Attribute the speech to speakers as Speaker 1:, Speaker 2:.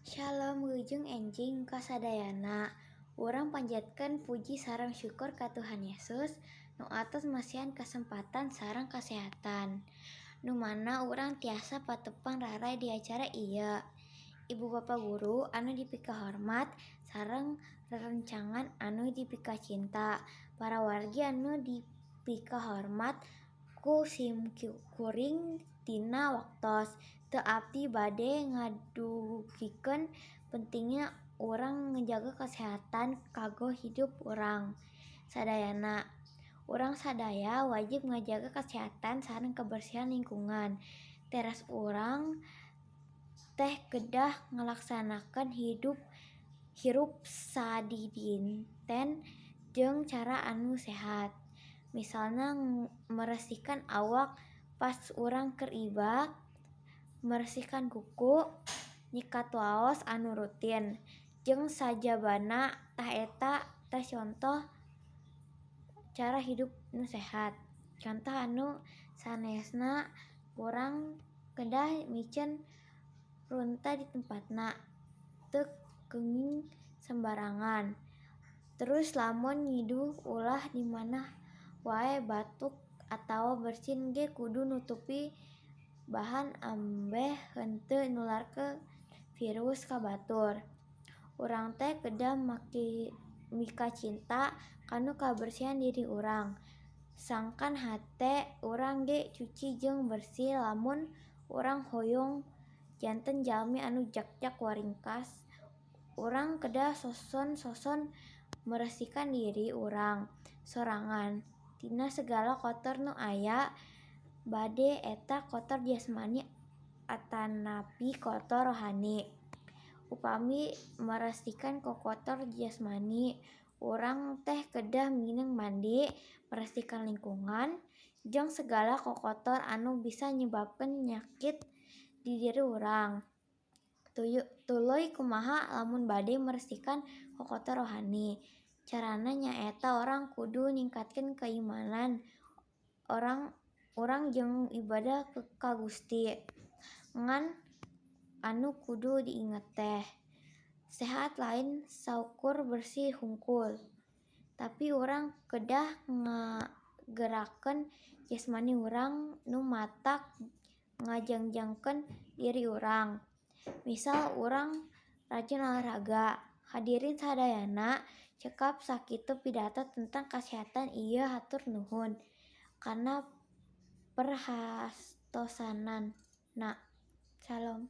Speaker 1: Shalom wilujeng enjing kasadayana. Urang panjatkeun puji sareng syukur ka Tuhan Yesus nu atos masihan kesempatan sareng kasehatan. Nu mana urang tiasa patepang rarai di acara ieu. Ibu Bapak Guru anu dipika hormat sareng rerencangan anu dipika cinta. Para wargi anu dipika hormat ku simkuring tina waktos. Teu abdi bade ngadugikeun pentingnya urang ngejaga kesehatan kanggo hidup urang sadayana. Urang sadaya wajib ngajaga kesehatan sareng kebersihan lingkungan. Teras urang teh kedah ngalaksanakeun hirup sadidinten jeung cara anu sehat. Misalna meresihkan awak pas urang keur ibak, meresihkan kuku, nyikat waos anu rutin, jeung sajabana tah eta teh contoh cara hidup nu sehat. Contoh anu sanesna urang kedah micen runta di tempatna, teu keunging sembarangan. Terus lamun ngiduh ulah di mana wae batuk atawa bersin ge kudu nutupi bahan ambeh henteu nularkeun virus ka batur. Urang teh kedah mika cinta kanu kabersihan diri urang. Sangkan hate urang ge cuci jeung bersih lamun urang hoyong janten jalmi anu jak-jak waringkas. Urang kedah soson meresihkan diri urang sorangan tina segala kotor nu aya, bade eta kotor jasmani atanapi kotor rohani. Upami meresihkan kotor jasmani, urang teh kedah mineng mandi, meresihkan lingkungan, jeung segala kotor anu bisa nyebabkeun nyakit di diri urang. Tuluy kumaha lamun bade meresihkan kotor rohani. Carana nyaeta urang kudu ningkatkeun keimanan urang jeung ibadah ka Gusti. Ngan anu kudu diinget teh, sehat lain saukur bersih hungkul. Tapi urang kedah ngagerakeun jasmani urang nu matak ngajangjangkeun diri urang. Misal urang rajin olahraga. Hadirin sadayana, cekap sakitu pidato tentang kesehatan ieu hatur nuhun kana perhastosanana. Shalom.